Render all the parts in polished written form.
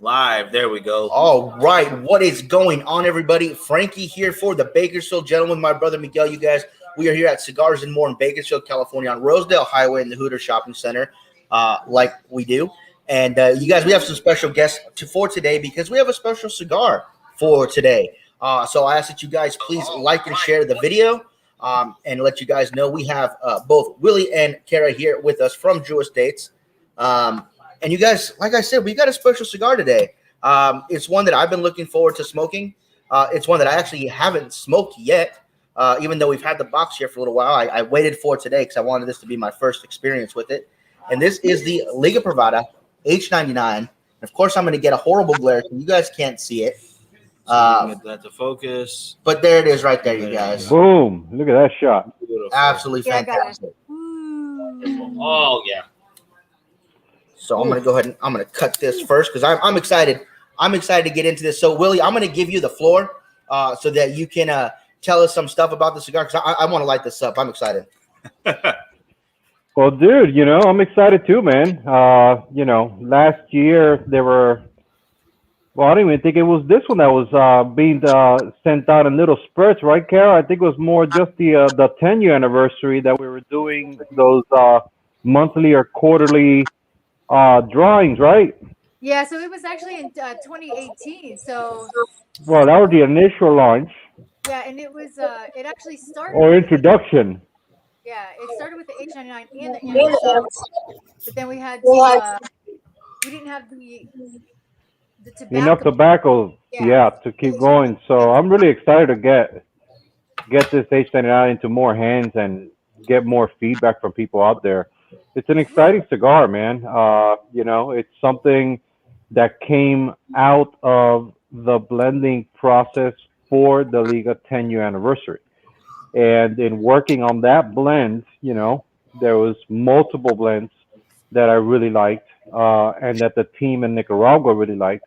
Live. There we go. All right. What is going on, everybody? Frankie here for the Bakersfield Gentleman. My brother Miguel, you guys. We are here at Cigars and More in Bakersfield, California, on Rosedale Highway in the Hooters Shopping Center, like we do. And you guys, we have some special guests for today because we have a special cigar for today. So I ask that you guys please like and share the video, and let you guys know we have both Willie and Kara here with us from Drew Estates. And you guys, like I said, we got a special cigar today. It's one that I've been looking forward to smoking. It's one that I actually haven't smoked yet, even though we've had the box here for a little while. I waited for it today because I wanted this to be my first experience with it. And this is the Liga Privada H99. And of course, I'm going to get a horrible glare, so you guys can't see it. Get that to focus. But there it is right there, you guys. Boom. Look at that shot. Beautiful. Absolutely fantastic. Oh, yeah. So I'm going to go ahead and I'm going to cut this first because I'm excited. I'm excited to get into this. So, Willie, I'm going to give you the floor so that you can tell us some stuff about the cigar because I want to light this up. I'm excited. Well, dude, I'm excited too, man. Last year there were, well, I don't even think it was this one that was being sent out in little spurts, right, Kara? I think it was more just the 10-year anniversary that we were doing those monthly or quarterly drawings, right? Yeah, so it was actually in 2018. So, well, that was the initial launch. Yeah, and it was it actually started or introduction. Yeah, it started with the H99 and the anniversary, but then we had to, we didn't have the tobacco. Enough tobacco, yeah, to keep going. So I'm really excited to get this H99 into more hands and get more feedback from people out there. It's an exciting cigar, man. It's something that came out of the blending process for the Liga 10-year anniversary. And in working on that blend, there was multiple blends that I really liked and that the team in Nicaragua really liked.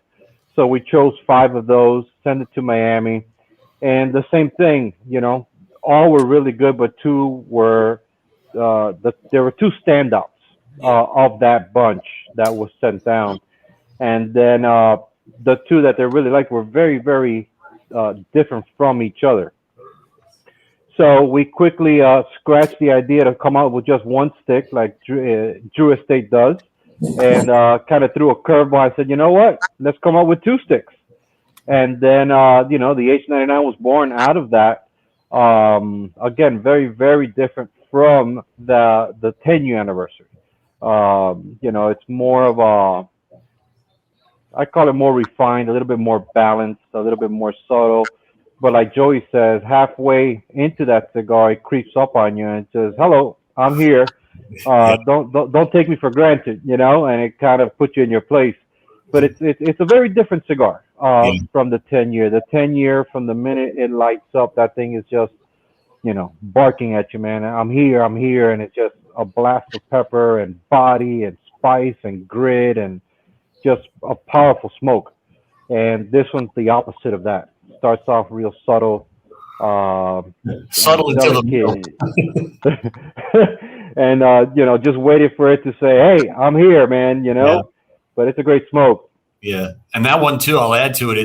So we chose 5 of those, sent it to Miami. And the same thing, all were really good, but 2 were there were 2 standouts of that bunch that was sent down, and then the 2 that they really liked were very, very different from each other. So we quickly scratched the idea to come out with just 1 stick, like Drew Estate does, and kind of threw a curveball. I said, you know what? Let's come up with 2 sticks, and then the H99 was born out of that. Again, very, very different from the 10-year anniversary. It's more of I call it more refined, a little bit more balanced, a little bit more subtle. But like Joey says, halfway into that cigar, it creeps up on you and says, "Hello, I'm here. Don't take me for granted," and it kind of puts you in your place. But it's a very different cigar from the 10-year. The 10-year, from the minute it lights up, that thing is just barking at you, man. I'm here, and it's just a blast of pepper and body and spice and grit and just a powerful smoke. And this one's the opposite of that. Starts off real subtle, subtle until the and just waiting for it to say, "Hey, I'm here, man." But it's a great smoke. Yeah, and that one too. I'll add to it.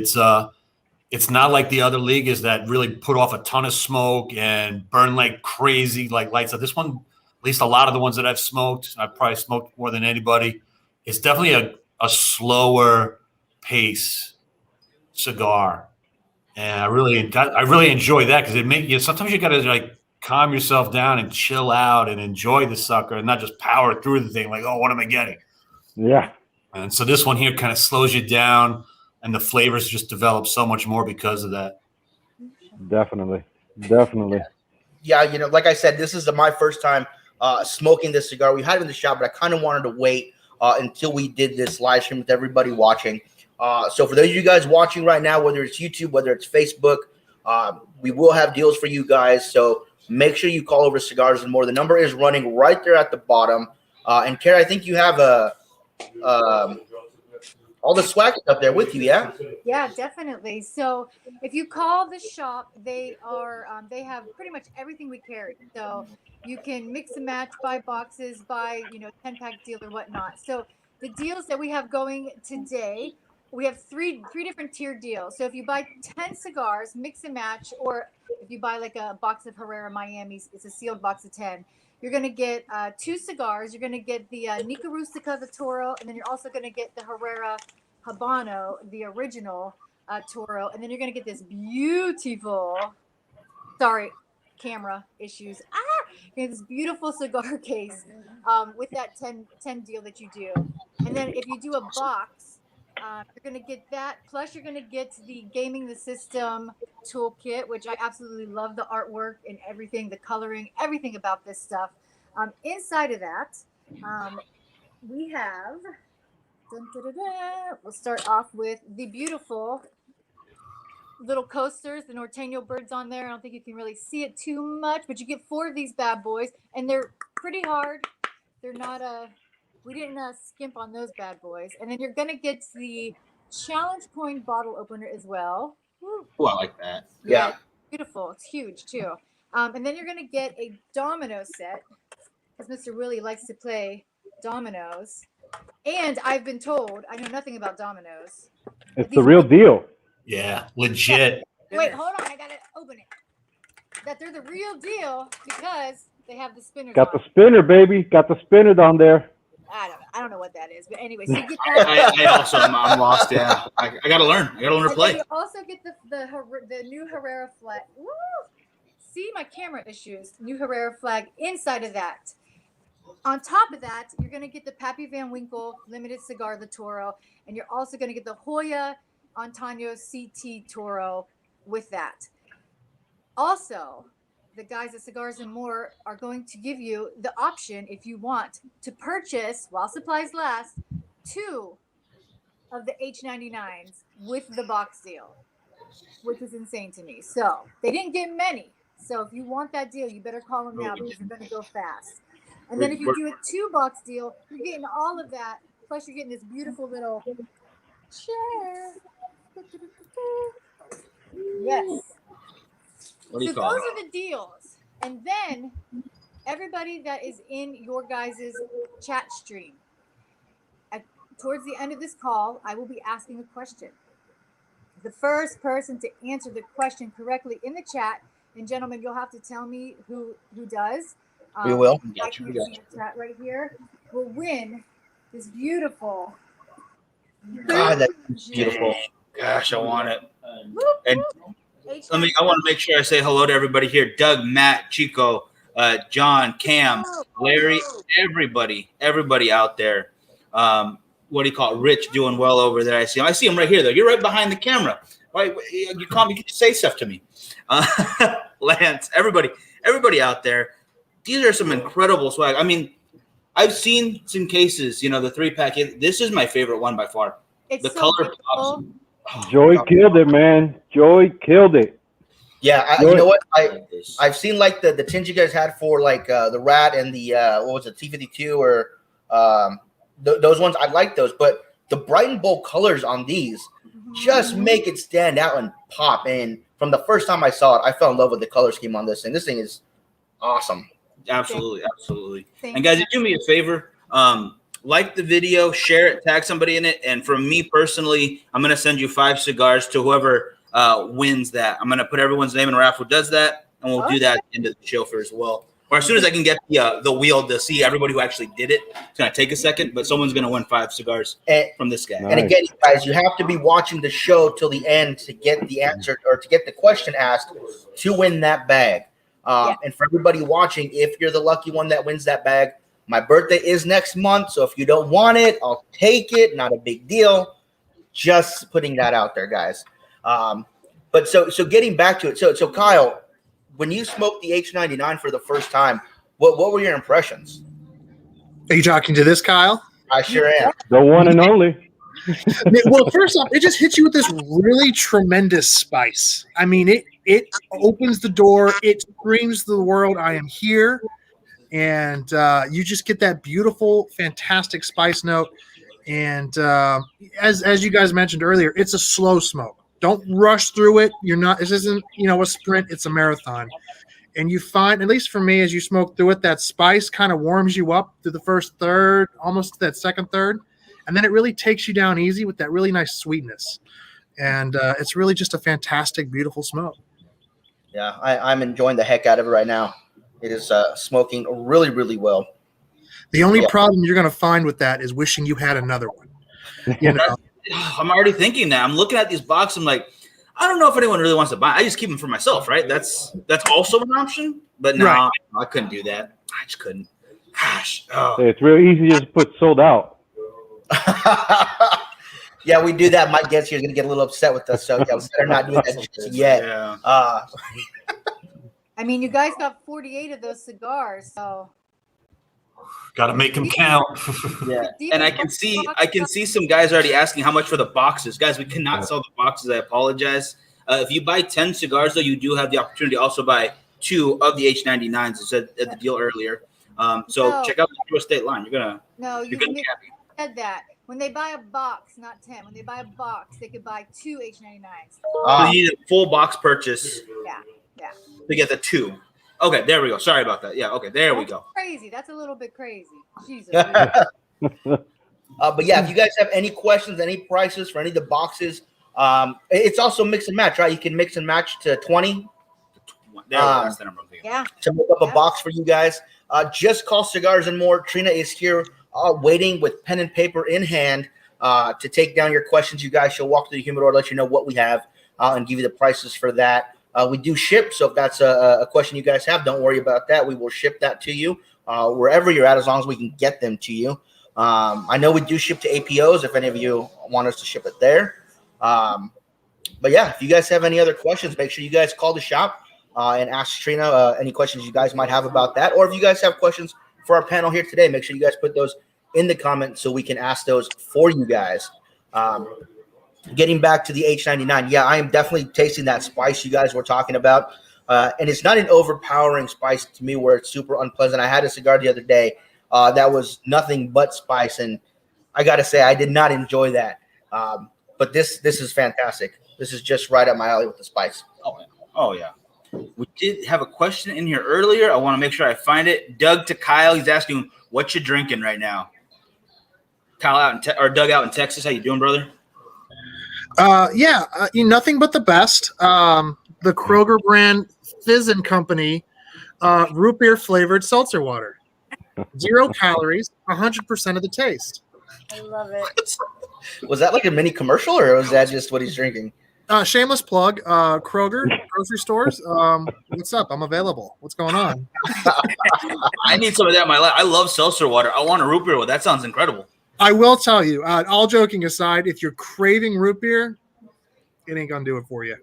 It's not like the other ligas that really put off a ton of smoke and burn like crazy, like lights up. This one, at least a lot of the ones that I've smoked, I've probably smoked more than anybody. It's definitely a slower pace cigar, and I really enjoy that because it makes you. Sometimes you got to like calm yourself down and chill out and enjoy the sucker, and not just power through the thing like, oh, what am I getting? Yeah. And so this one here kind of slows you down, and the flavors just develop so much more because of that. Definitely. Yeah, like I said, this is my first time smoking this cigar. We had it in the shop, but I kind of wanted to wait until we did this live stream with everybody watching. So for those of you guys watching right now, whether it's YouTube, whether it's Facebook, we will have deals for you guys. So make sure you call over Cigars and More. The number is running right there at the bottom. And Kara, I think you have all the swag stuff there with you, yeah? Yeah, definitely. So if you call the shop, they have pretty much everything we carry. So you can mix and match, buy boxes, buy 10-pack deal or whatnot. So the deals that we have going today we have three different tier deals. So if you buy 10 cigars, mix and match, or if you buy like a box of Herrera Miami's, it's a sealed box of 10. You're gonna get 2 cigars. You're gonna get the Nica Rustica, the Toro, and then you're also gonna get the Herrera Habano, the original Toro, and then you're gonna get this beautiful. Sorry, camera issues. You have this beautiful cigar case with that 10 deal that you do, and then if you do a box. You're going to get that. Plus, you're going to get the Gaming the System toolkit, which I absolutely love the artwork and everything, the coloring, everything about this stuff. Inside of that, we have, we'll start off with the beautiful little coasters, the Norteño birds on there. I don't think you can really see it too much, but you get 4 of these bad boys, and they're pretty hard. They're not we didn't skimp on those bad boys. And then you're going to get the challenge coin bottle opener as well. Oh, I like that. Yeah. Beautiful. It's huge too. And then you're going to get a domino set because Mr. Willie likes to play dominoes. And I've been told, I know nothing about dominoes. It's the real deal. Yeah, legit. Wait, hold on. I got to open it. That they're the real deal because they have the spinners Got on. the spinner, baby. Got the spinner down there. I don't know what that is, but anyway, so you get that. I also I'm lost. Yeah, I gotta learn. I gotta learn to play. You also get the new Herrera flag. Woo! See my camera issues. New Herrera flag inside of that. On top of that, you're gonna get the Pappy Van Winkle limited cigar, the Toro, and you're also gonna get the Hoya Antonio CT Toro with that. Also, the guys at Cigars and More are going to give you the option, if you want, to purchase, while supplies last, 2 of the H99s with the box deal, which is insane to me. So they didn't get many. So if you want that deal, you better call them now because you're going to go fast. And then if you do a 2-box deal, you're getting all of that. Plus you're getting this beautiful little chair. Yes. What do you So call those it? are the deals. And then everybody that is in your guys' chat stream, towards the end of this call, I will be asking a question. The first person to answer the question correctly in the chat, and gentlemen, you'll have to tell me who does. We will. I can see the chat right here. Will win this beautiful. God, that's beautiful. Gosh, I want it. And I want to make sure I say hello to everybody here. Doug, Matt, Chico, John, Cam, Larry, everybody out there. What do you call it? Rich doing well over there. I see him right here though. You're right behind the camera. Right? You call me, you can say stuff to me. Lance, everybody out there. These are some incredible swag. I mean, I've seen some cases, the 3-pack. This is my favorite one by far. It's the so color beautiful. pops. Oh, Joey killed it, man. Joey killed it. Yeah, you know what? I've seen like the tins you guys had for like the Rat and the what was it, T52 or those ones. I like those, but the bright and bold colors on these just make it stand out and pop. And from the first time I saw it, I fell in love with the color scheme on this thing. This thing is awesome. Absolutely. And guys, do me a favor. Like the video, share it, tag somebody in it. And from me personally, I'm going to send you 5 cigars to whoever wins that. I'm going to put everyone's name in a raffle who does that, and we'll do that into the chauffeur as well. Or as soon as I can get the wheel to see everybody who actually did it. It's going to take a second, but someone's going to win 5 cigars from this guy. Nice. And again, guys, you have to be watching the show till the end to get the answer or to get the question asked to win that bag. And for everybody watching, if you're the lucky one that wins that bag, my birthday is next month, so if you don't want it, I'll take it. Not a big deal. Just putting that out there, guys. But so getting back to it. So Kyle, when you smoked the H99 for the first time, what were your impressions? Are you talking to this Kyle? I sure am. The one and only. Well, first off, it just hits you with this really tremendous spice. I mean, it opens the door. It screams to the world, I am here. And you just get that beautiful, fantastic spice note. And as you guys mentioned earlier, it's a slow smoke. Don't rush through it. This isn't, a sprint. It's a marathon. And you find, at least for me, as you smoke through it, that spice kind of warms you up through the first third, almost to that second third. and then it really takes you down easy with that really nice sweetness. And it's really just a fantastic, beautiful smoke. Yeah, I'm enjoying the heck out of it right now. It is smoking really, really well. The only problem you're going to find with that is wishing you had another one. You know, I'm already thinking that. I'm looking at these boxes. I'm like, I don't know if anyone really wants to buy. I just keep them for myself, right? That's also an option. But no, Right. I couldn't do that. I just couldn't. Gosh. Oh. It's real easy to just put sold out. Yeah, we do that. Mike gets here is going to get a little upset with us. So yeah, we better not do that just yet. Yeah. I mean, you guys got 48 of those cigars, so Got to make them count. Yeah. And I can see some guys already asking how much for the boxes. Guys, we cannot sell the boxes. I apologize. If you buy 10 cigars, though, you do have the opportunity to also buy 2 of the H99s. It said at the deal earlier. So No. check out the True State line. You're no, gonna be happy. said that. When they buy a box, not 10, when they buy a box, they could buy 2 H99s. You need a full box purchase Yeah. to get the 2. Okay, there we go. Sorry about that. Yeah, okay, there we That's go. crazy. That's a little bit crazy. Jesus. But yeah, if you guys have any questions, any prices for any of the boxes, it's also mix and match, right? You can mix and match to 20 There we go. That's the number I'm thinking. Yeah. to make up a box for you guys. Just call Cigars and More. Trina is here waiting with pen and paper in hand to take down your questions. You guys, she'll walk through the humidor, let you know what we have, and give you the prices for that. We do ship, so if that's a question you guys have, don't worry about that. We will ship that to you wherever you're at, as long as we can get them to you. I know we do ship to APOs if any of you want us to ship it there. But yeah, if you guys have any other questions, make sure you guys call the shop and ask Trina any questions you guys might have about that. Or if you guys have questions for our panel here today, make sure you guys put those in the comments so we can ask those for you guys. Getting back to the H99, yeah, I am definitely tasting that spice you guys were talking about. And it's not an overpowering spice to me where it's super unpleasant. I had a cigar the other day that was nothing but spice, and I got to say, I did not enjoy that. But this is fantastic. This is just right up my alley with the spice. Oh, yeah. We did have a question in here earlier. I want to make sure I find it. Doug to Kyle, he's asking, what you drinking right now? Kyle or Doug out in Texas, how you doing, brother? Nothing but the best. The Kroger brand Fizz and Company root beer flavored seltzer water. 0 calories, 100% of the taste. I love it. Was that like a mini commercial, or was that just what he's drinking? Shameless plug, Kroger, grocery stores. What's up? I'm available. What's going on? I need some of that in my life. I love seltzer water. I want a root beer with that. Sounds incredible. I will tell you, all joking aside, if you're craving root beer, it ain't gonna do it for you.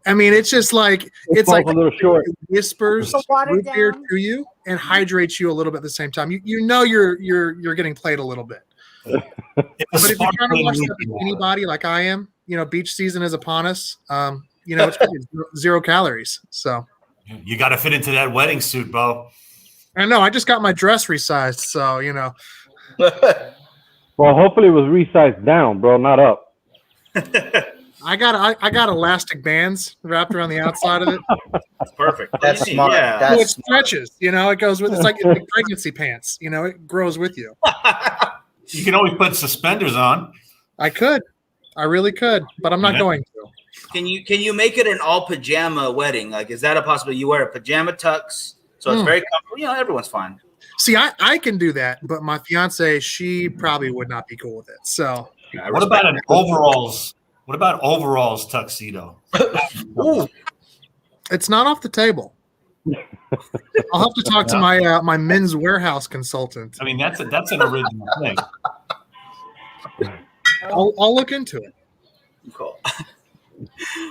I mean, it's just like it's like a little short. it whispers So water root beer down. to you and hydrates you a little bit at the same time. You know you're getting played a little bit. But if you're trying to watch that bikini body like I am, beach season is upon us. It's 0 calories. So You got to fit into that wedding suit, Bo. I know I just got my dress resized, so Well, hopefully it was resized down, bro, not up. I got elastic bands wrapped around the outside of it. That's perfect. That's smart. Yeah. That's It stretches, it goes with it's like pregnancy pants, it grows with you. You can always put suspenders on. I really could, but I'm not going to. Can you make it an all pajama wedding? Like, is that a possibility? You wear a pajama tux, so it's very comfortable. Everyone's fine. See, I can do that, but my fiance, she probably would not be cool with it. So, What about an overalls? What about overalls tuxedo? Ooh. it's not off the table. I'll have to talk to my men's warehouse consultant. I mean, that's an original thing. I'll look into it. Cool.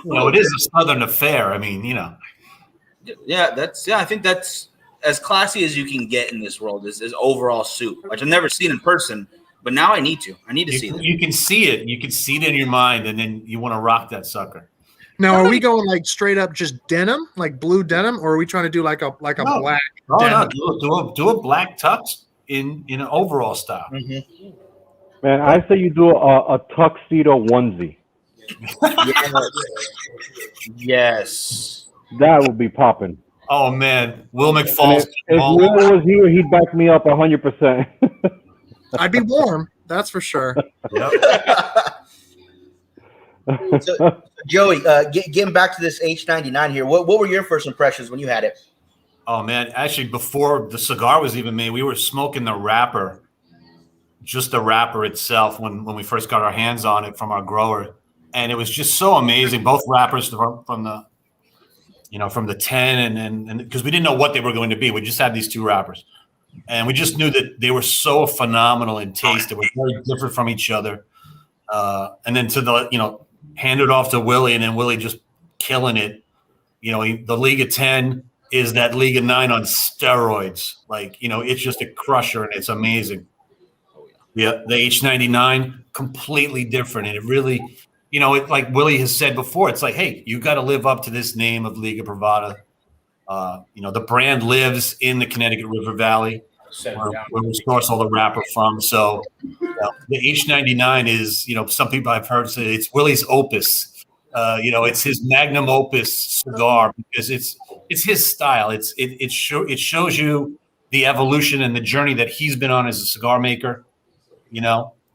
It is a Southern affair. I mean, Yeah, I think that's as classy as you can get in this world is overall suit, which I've never seen in person, but now I need to see that. You can see it. You can see it in your mind, and then you want to rock that sucker. Now, are we going like straight up just denim, like blue denim, or are we trying to do like a black denim? No, do a black tux in an overall style. Mm-hmm. Man, I say you do a tuxedo onesie. Yes. That would be popping. Oh man, Will McFall's. If Will was here, he'd back me up 100%. I'd be warm. That's for sure. Yep. So, Joey, getting back to this H99 here, what were your first impressions when you had it? Oh man, actually, before the cigar was even made, we were smoking the wrapper, just the wrapper itself, when we first got our hands on it from our grower, and it was just so amazing. Both wrappers from the from the 10 and because we didn't know what they were going to be. We just had these two wrappers, and we just knew that they were so phenomenal in taste. They were very different from each other. And then to the hand it off to Willie, and then Willie just killing it. The League of 10 is that League of 9 on steroids. Like, it's just a crusher, and it's amazing. Yeah, the H99, completely different. And it really, like Willie has said before, it's like, hey, you got to live up to this name of Liga Privada. The brand lives in the Connecticut River Valley, where we source all the wrapper from. So the H99 is, some people I've heard say it's Willie's opus. It's his magnum opus cigar because it's his style. It shows you the evolution and the journey that he's been on as a cigar maker,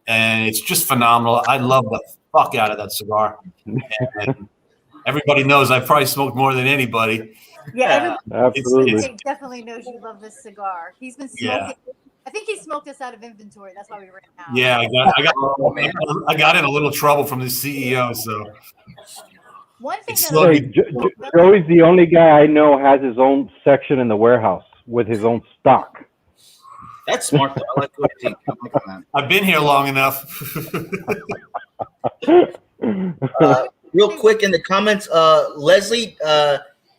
and it's just phenomenal. I love the fuck out of that cigar. And everybody knows I've probably smoked more than anybody. Yeah, absolutely. Definitely knows you love this cigar. He's been smoking. Yeah. I think he smoked us out of inventory. That's why we ran out. Yeah, I got in a little trouble from the CEO. So one thing Joey's the only guy I know has his own section in the warehouse with his own stock. That's smart, though. I like what you think. I've been here long enough. Real quick in the comments, Leslie,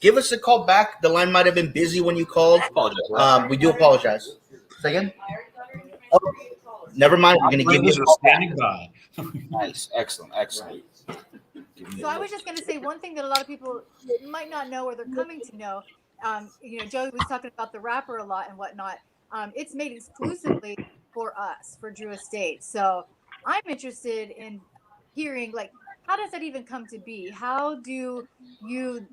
give us a call back. The line might have been busy when you called. We do apologize. Say again? Oh, never mind. We're going to give you a call back. Nice. Excellent. So I was just going to say one thing that a lot of people might not know or they're coming to know. Joey was talking about the wrapper a lot and whatnot. It's made exclusively for us, for Drew Estate. So I'm interested in hearing, like, how does that even come to be? How do you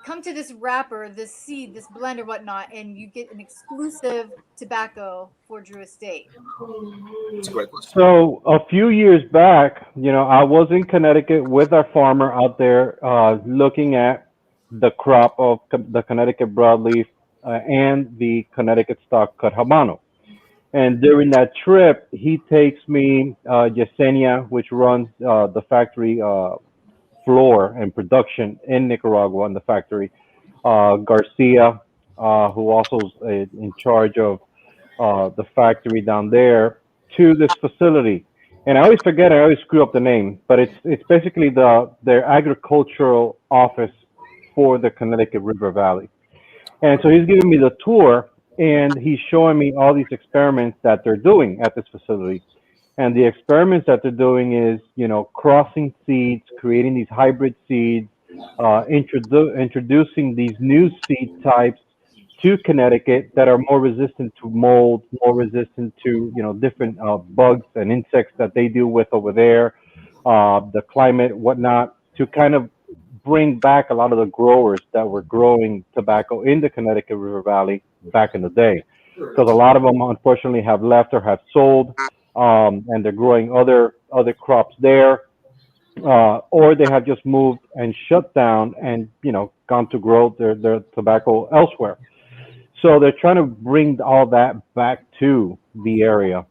come to this wrapper, this seed, this blend or whatnot, and you get an exclusive tobacco for Drew Estate? It's a great question. So a few years back, I was in Connecticut with our farmer out there looking at the crop of the Connecticut broadleaf and the Connecticut stock cut Habano. And during that trip, he takes me, Yesenia, which runs the factory floor and production in Nicaragua in the factory, Garcia, who also is in charge of the factory down there, to this facility. And I always forget, I always screw up the name, but it's basically their agricultural office for the Connecticut River Valley. And so he's giving me the tour, and he's showing me all these experiments that they're doing at this facility. And the experiments that they're doing is, crossing seeds, creating these hybrid seeds, introducing these new seed types to Connecticut that are more resistant to mold, more resistant to, different bugs and insects that they deal with over there, the climate, whatnot, to kind of bring back a lot of the growers that were growing tobacco in the Connecticut River Valley back in the day. Because a lot of them, unfortunately, have left or have sold, and they're growing other crops there, or they have just moved and shut down and, gone to grow their tobacco elsewhere. So they're trying to bring all that back to the area.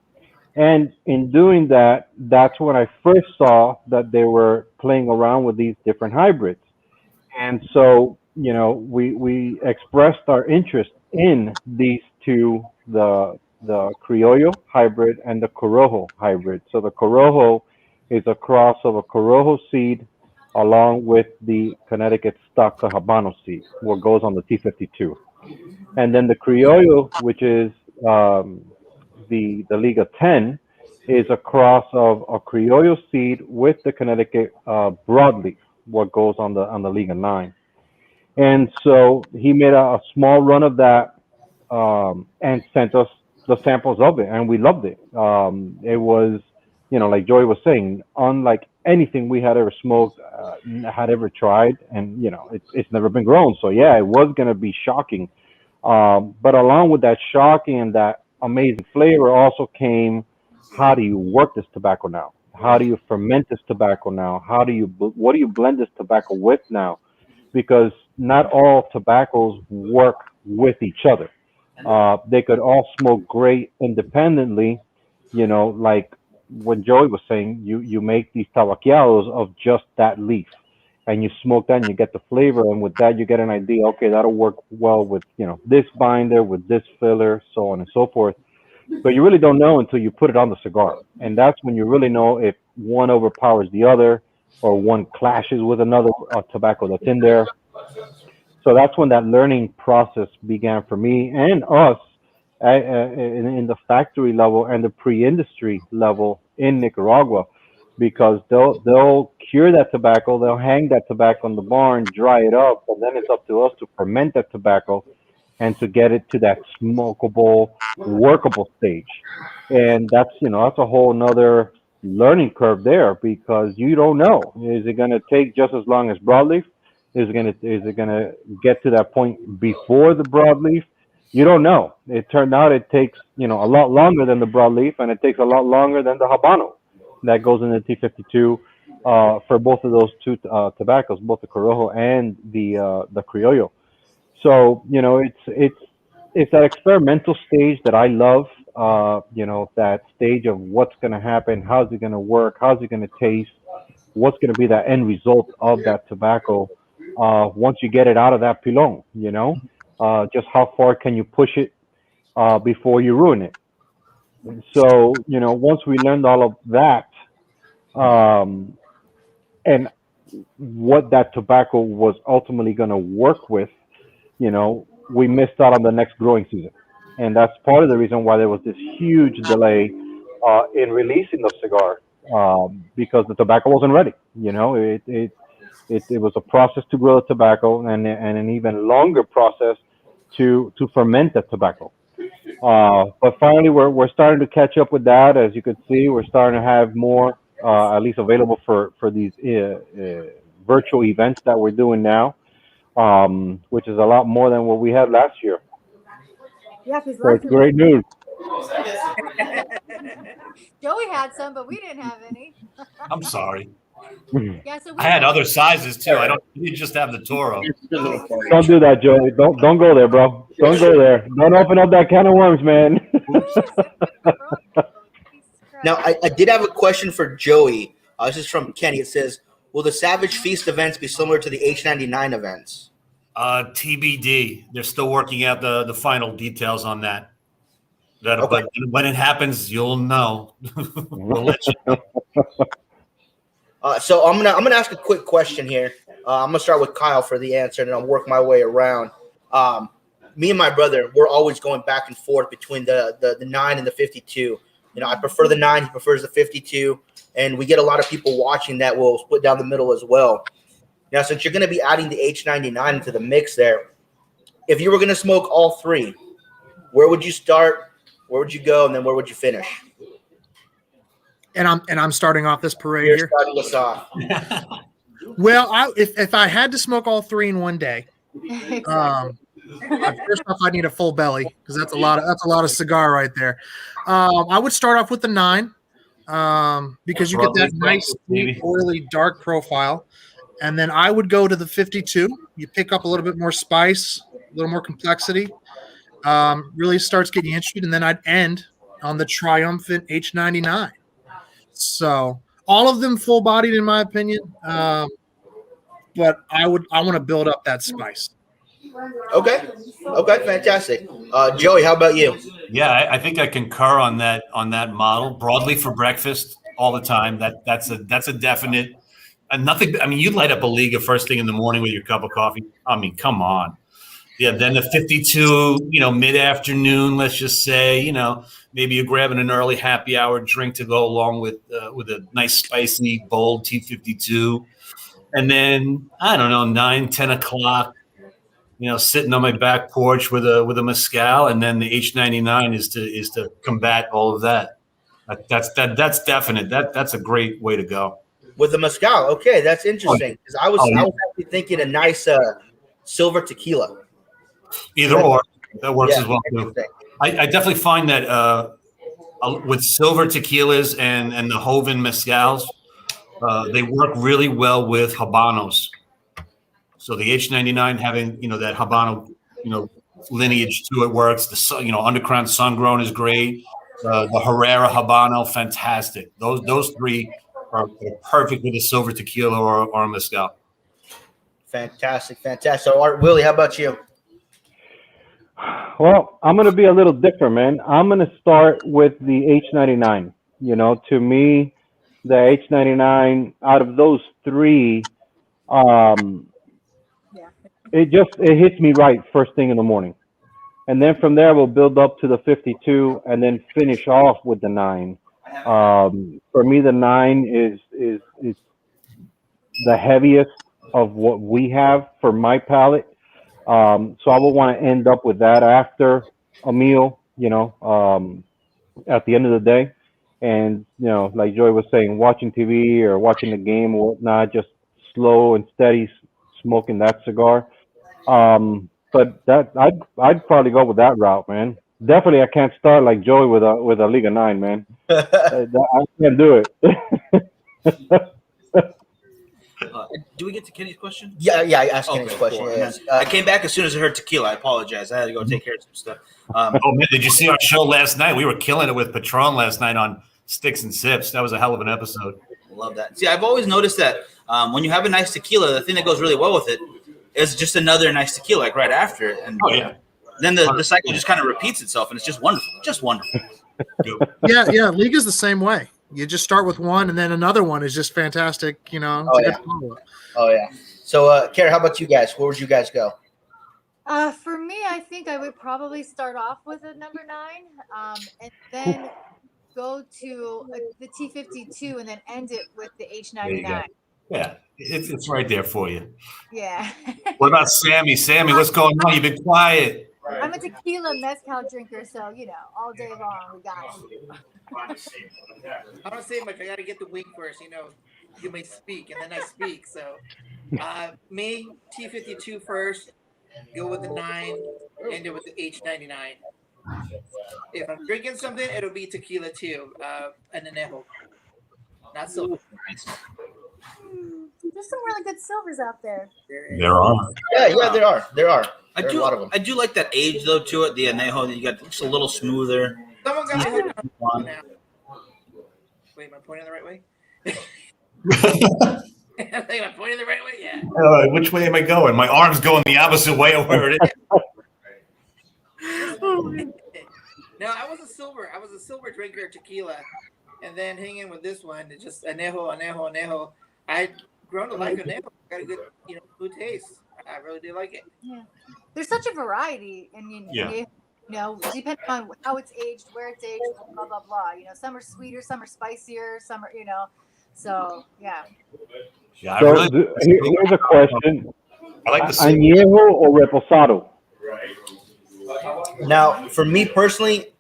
And in doing that, that's when I first saw that they were playing around with these different hybrids. And so, we expressed our interest in these two, the Criollo hybrid and the Corojo hybrid. So the Corojo is a cross of a Corojo seed along with the Connecticut stock Habano seed, what goes on the T52. And then the Criollo, which is the Liga 10, is a cross of a Criollo seed with the Connecticut broadleaf, what goes on the Liga 9. And so he made a small run of that and sent us the samples of it, and we loved it. It was, like Joey was saying, unlike anything we had ever smoked, had ever tried, and it's never been grown. So yeah, it was gonna be shocking. But along with that shocking and that amazing flavor also came how do you work this tobacco now? How do you ferment this tobacco now? What do you blend this tobacco with now? Because not all tobaccos work with each other. They could all smoke great independently, like when Joey was saying, you make these tabaqueados of just that leaf, and you smoke that, and you get the flavor, and with that, you get an idea. Okay, that'll work well with this binder, with this filler, so on and so forth. But you really don't know until you put it on the cigar, and that's when you really know if one overpowers the other, or one clashes with another tobacco that's in there. So that's when that learning process began for me and us in the factory level and the pre-industry level in Nicaragua, because they'll cure that tobacco, they'll hang that tobacco in the barn, dry it up, and then it's up to us to ferment that tobacco and to get it to that smokable, workable stage. And that's a whole nother learning curve there, because you don't know, is it going to take just as long as broadleaf? Is it gonna get to that point before the broadleaf? You don't know. It turned out it takes a lot longer than the broadleaf, and it takes a lot longer than the habano that goes in the T52 for both of those two tobaccos, both the Corojo and the Criollo. So it's that experimental stage that I love. That stage of what's going to happen, how's it going to work, how's it going to taste, what's going to be the end result of that tobacco once you get it out of that pilon. Just how far can you push it before you ruin it. So once we learned all of that, and what that tobacco was ultimately going to work with, we missed out on the next growing season. And that's part of the reason why there was this huge delay in releasing the cigar, because the tobacco wasn't ready. It was a process to grow the tobacco, and an even longer process to ferment the tobacco. But finally, we're starting to catch up with that. As you could see, we're starting to have more, at least available for these virtual events that we're doing now, which is a lot more than what we had last year. Yeah, because So it's great news. Joey had some, but we didn't have any. I'm sorry. Yeah, so I had other sizes too. You didn't just have the Toro. Don't do that, Joey. Don't go there, bro. Don't go there. Don't open up that can of worms, man. Now, I did have a question for Joey. This is from Kenny. It says, will the Savage Feast events be similar to the H99 events? TBD. They're still working out the final details on that. Okay. But when it happens, you'll know. We'll let you know. So I'm gonna ask a quick question here. I'm gonna start with Kyle for the answer, and then I'll work my way around. Me and my brother, we're always going back and forth between the 9 and the 52. I prefer the 9. He prefers the 52, and we get a lot of people watching that will split down the middle as well. Now, since you're going to be adding the H99 into the mix there, if you were going to smoke all three, where would you start? Where would you go? And then where would you finish? And I'm starting off this parade You're here. starting us off. Well, if I had to smoke all three in one day, first off, I need a full belly, because that's a lot of cigar right there. I would start off with the 9, because you get that nice, sweet, oily, dark profile. And then I would go to the 52. You pick up a little bit more spice, a little more complexity. Really starts getting you interested. And then I'd end on the triumphant H99. So all of them full-bodied, in my opinion. But I want to build up that spice. Okay, fantastic. Joey, how about you? Yeah, I think I concur on that model. Broadleaf for breakfast all the time. That's a definite. Nothing. I mean, you light up a Liga first thing in the morning with your cup of coffee. I mean, come on. Yeah. Then the 52. Mid-afternoon. Let's just say. Maybe you're grabbing an early happy hour drink to go along with a nice spicy bold T52, and then I don't know 9, 10 o'clock. Sitting on my back porch with a mezcal, and then the H99 is to combat all of that. That's definite. That's a great way to go. With the mezcal, okay, that's interesting, because I was actually thinking a nice silver tequila. Either or, that works as well too. I definitely find that with silver tequilas and the Joven mezcals, they work really well with habanos. So the H99 having, that habano, lineage to it works. The Undercrown Sun Grown is great. The Herrera habano, fantastic. Those three are perfect with a silver tequila or a mezcal. Fantastic. So, Willie, how about you? Well, I'm going to be a little different, man. I'm going to start with the H99. To me, the H99 out of those three, it hits me right first thing in the morning. And then from there, we'll build up to the 52 and then finish off with the 9. For me, the 9 is the heaviest of what we have for my palate. So I would want to end up with that after a meal, at the end of the day. And, like Joey was saying, watching TV or watching the game or whatnot, just slow and steady smoking that cigar. But that I'd probably go with that route, man. Definitely, I can't start like Joey with a Liga 9, man. I can't do it. Do we get to Kenny's question? Yeah, I asked Kenny's question. Cool. Yeah. I came back as soon as I heard tequila. I apologize. I had to go take care of some stuff. Man, did you see our show last night? We were killing it with Patron last night on Sticks and Sips. That was a hell of an episode. Love that. See, I've always noticed that when you have a nice tequila, the thing that goes really well with it is just another nice tequila, like right after it. And then the cycle just kind of repeats itself, and it's just wonderful. Just wonderful. Yeah. Liga's the same way. You just start with one, and then another one is just fantastic. Oh yeah. So, Kara, how about you guys? Where would you guys go? For me, I think I would probably start off with a number 9, and then go to the T52, and then end it with the H99. Yeah, it's right there for you. Yeah. What about Sammy? Sammy, what's going on? You've been quiet. I'm a tequila mezcal drinker, so all day long we got it. I don't say much. I got to get the wing first. You may speak, and then I speak. So, me, T52 first, go with the 9, end it with the H99. If I'm drinking something, it'll be tequila too, an anejo, not silver. There's some really good silvers out there. There are. Yeah, there are. There are a lot of them. I do like that age though to it. The anejo that you got just a little smoother. Someone got me hooked on now. Wait, am I pointing the right way? Am I pointing the right way? Yeah. Which way am I going? My arm's going the opposite way of where it is. No, I was a silver drinker of tequila, and then hanging with this one, it's just anejo. I'd grown to like anejo. Got a good, good taste. I really do like it. Yeah. There's such a variety, depending on how it's aged, where it's aged, blah blah blah. Some are sweeter, some are spicier, some are So yeah. Yeah. So here's a question: I like the añejo or reposado? Now, for me personally,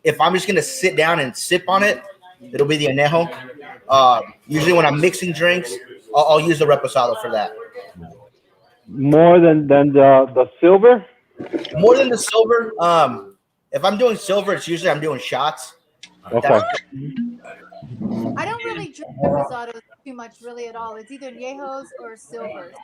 if I'm just gonna sit down and sip on it, it'll be the anejo. Usually, when I'm mixing drinks, I'll use the reposado for that. More than the silver? More than the silver. If I'm doing silver, it's usually I'm doing shots. Okay. I don't really drink reposados too much, really at all. It's either añejos or silvers.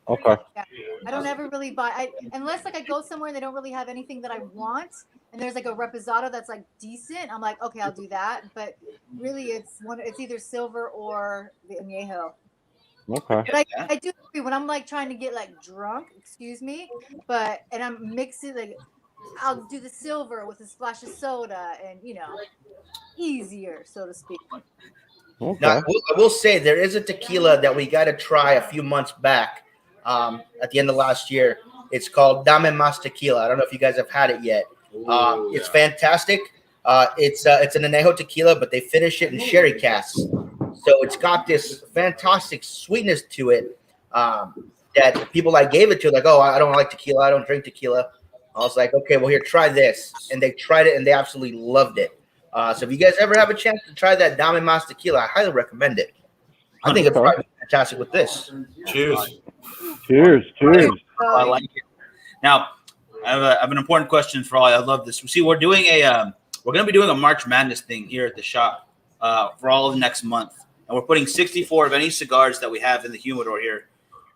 Okay. Yeah. I don't ever really buy unless I go somewhere and they don't really have anything that I want, and there's like a reposado that's like decent. I'm like, okay, I'll do that. But really, it's either silver or the añejo. Okay. But I do agree when I'm trying to get drunk, and I'm mixing I'll do the silver with a splash of soda and easier, so to speak. Okay. Now, I will say there is a tequila that we got to try a few months back at the end of last year. It's called Dame Mas Tequila. I don't know if you guys have had it yet. It's fantastic. It's an anejo tequila, but they finish it in sherry casks. So it's got this fantastic sweetness to it that people I gave it to, oh, I don't like tequila. I don't drink tequila. I was like, okay, well, here, try this. And they tried it, and they absolutely loved it. So if you guys ever have a chance to try that Dame Mas Tequila, I highly recommend it. I think it's probably fantastic with this. Cheers. Cheers. I like it. Now, I have an important question for all. I love this. See, we're doing we're going to be doing a March Madness thing here at the shop for all of next month. And we're putting 64 of any cigars that we have in the humidor here.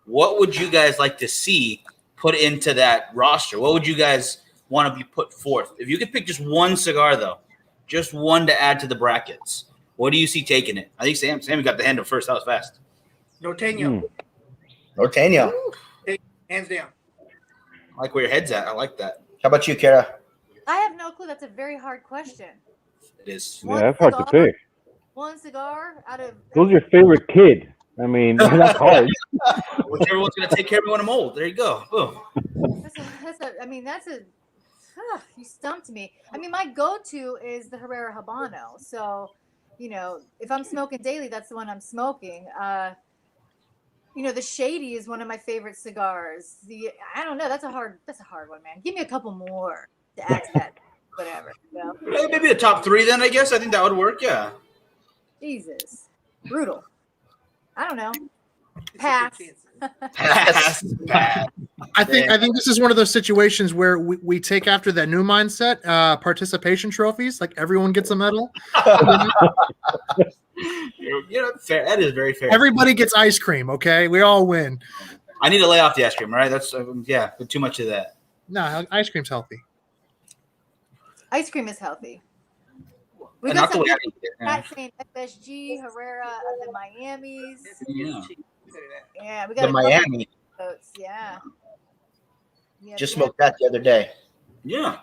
What would you guys like to see put into that roster? What would you guys want to be put forth? If you could pick just one cigar, though, just one to add to the brackets, what do you see taking it? I think Sam got the hand up first. That was fast. Norteño. Norteño. Hands down. I like where your head's at. I like that. How about you, Kara? I have no clue. That's a very hard question. It is. Yeah, that's hard to pick. One cigar out of. Who's your favorite kid? I mean, that's hard. Whichever one's going to take care of me when I'm old. There you go. You stumped me. I mean, my go-to is the Herrera Habano. So, you know, if I'm smoking daily, that's the one I'm smoking. You know, the Shady is one of my favorite cigars. I don't know. That's a hard one, man. Give me a couple more to add to that. Whatever. You know? Maybe the top 3 then, I guess. I think that would work. Yeah. Jesus. Brutal. I don't know. Pass. Pass. I think this is one of those situations where we take after that new mindset, participation trophies, like everyone gets a medal. Fair. That is very fair. Everybody gets ice cream, okay? We all win. I need to lay off the ice cream, all right? That's but too much of that. No, ice cream's healthy. Ice cream is healthy. We And got not the some way I people saying FSG, Herrera, the Miamis. Yeah. Yeah, we got The Miami. votes. Yeah. Just smoked that the other day. Yeah.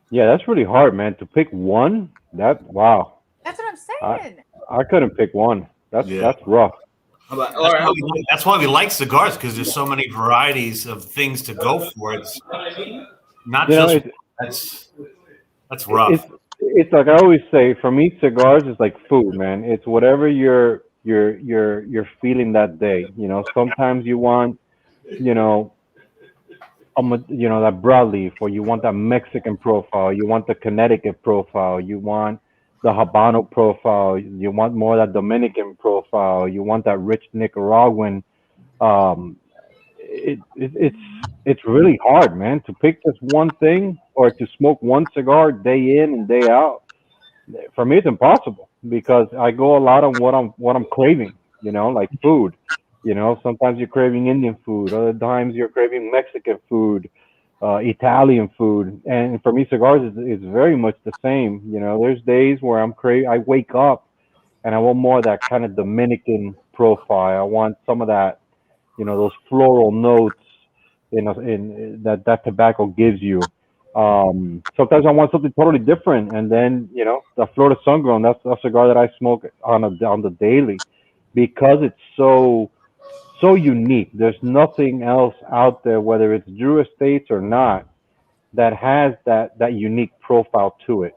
Yeah, that's really hard, man. To pick one, wow. That's what I'm saying. I couldn't pick one. That's rough. That's why we like cigars, because there's so many varieties of things to go for. It's not that's rough. It's like I always say, for me, cigars is like food, man. It's whatever you're feeling that day. You know, sometimes you want, that broadleaf, or you want that Mexican profile, you want the Connecticut profile, you want the Habano profile, you want more of that Dominican profile, you want that rich Nicaraguan. It's really hard, man, to pick just one thing or to smoke one cigar day in and day out. For me, it's impossible because I go a lot on what I'm craving. Like food. Sometimes you're craving Indian food, other times you're craving Mexican food, Italian food, and for me, cigars is very much the same. There's days where I wake up and I want more of that kind of Dominican profile. I want some of that, those floral notes in that tobacco gives you. Sometimes I want something totally different, and then the Florida Sungrown. That's a cigar that I smoke on the daily because it's so unique. There's nothing else out there, whether it's Drew Estates or not, that has that unique profile to it.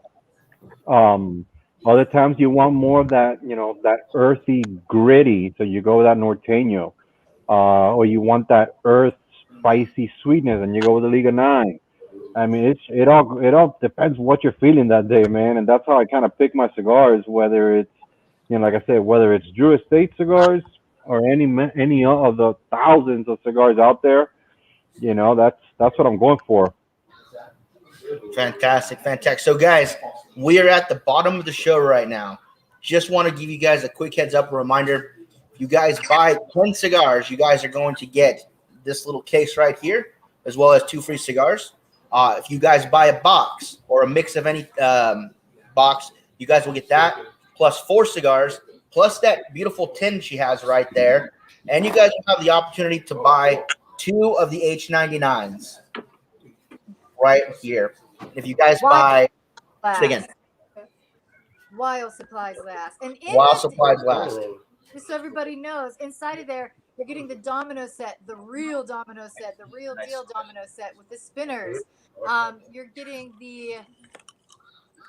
Other times you want more of that, that earthy, gritty. So you go with that Norteño, or you want that earth spicy sweetness, and you go with the Liga 9. I mean, it all depends what you're feeling that day, man, and that's how I kind of pick my cigars. Whether it's, like I said, whether it's Drew Estate cigars or any of the thousands of cigars out there, that's what I'm going for. Fantastic. So, guys, we are at the bottom of the show right now. Just want to give you guys a quick heads up, a reminder. If you guys buy 10 cigars, you guys are going to get this little case right here, as well as 2 free cigars. If you guys buy a box or a mix of any box, you guys will get that, plus 4 cigars, plus that beautiful tin she has right there. And you guys will have the opportunity to buy 2 of the H99s right here. If you guys buy, again, while supplies last. And while supplies last. Just so everybody knows, inside of there, you're getting the domino set, the real domino set, the real deal domino set with the spinners. You're getting the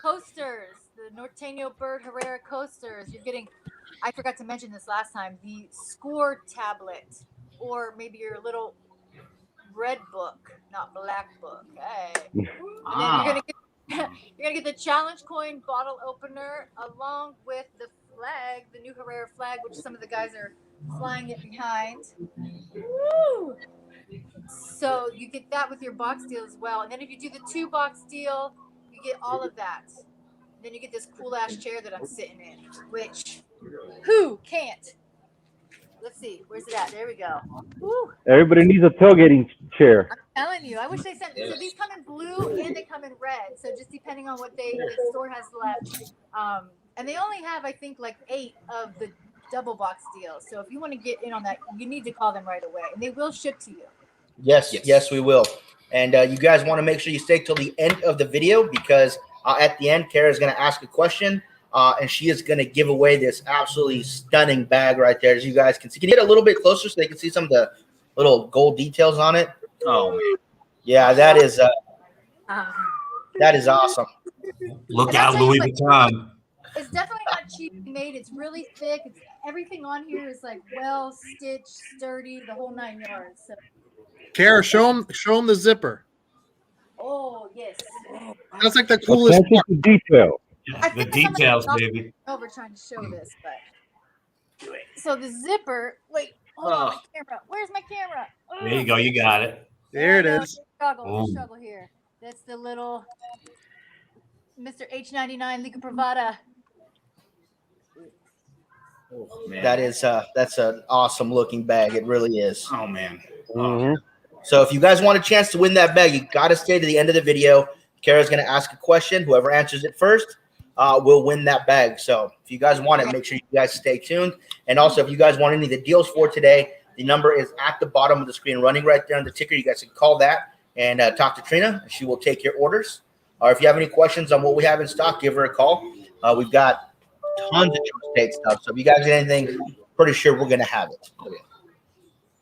coasters, the Norteño Bird Herrera coasters. You're getting, I forgot to mention this last time, the score tablet, or maybe your little red book, not black book. Hey. And then you're gonna get the challenge coin bottle opener along with the flag, the new Herrera flag, which some of the guys are flying it behind. Woo! So you get that with your box deal as well. And then if you do the 2-box deal, you get all of that. Then you get this cool ass chair that I'm sitting in, which who can't? Let's see, where's it at? There we go. Woo. Everybody needs a tailgating chair. I'm telling you, I wish they sent. So these come in blue and they come in red. So just depending on what the store has left. And they only have, I think, like 8 of the double box deals. So if you want to get in on that, you need to call them right away, and they will ship to you. Yes, we will. And you guys want to make sure you stay till the end of the video, because at the end, Kara is going to ask a question, and she is going to give away this absolutely stunning bag right there. As you guys can see, can you get a little bit closer so they can see some of the little gold details on it? Oh man, yeah, that is awesome. Look out, Louis Vuitton. It's definitely not cheaply made. It's really thick. Everything on here is like well stitched, sturdy, the whole 9 yards. So. Kara, show them the zipper. Oh yes. That's like the coolest part. The detail. The details, baby. Over trying to show this, but so the zipper. Wait, hold on, my camera. Where's my camera? There you go. You got it. There it is. Struggle here. That's the little Mr. H99 Liga Privada. Oh, man. That's an awesome looking bag. It really is. Oh man. Mm-hmm. So if you guys want a chance to win that bag, you got to stay to the end of the video. Kara's going to ask a question. Whoever answers it first will win that bag. So if you guys want it, make sure you guys stay tuned. And also, if you guys want any of the deals for today, the number is at the bottom of the screen, running right there on the ticker. You guys can call that and talk to Trina. She will take your orders. Or if you have any questions on what we have in stock, give her a call. We've got tons of state stuff. So if you guys get anything, pretty sure we're going to have it.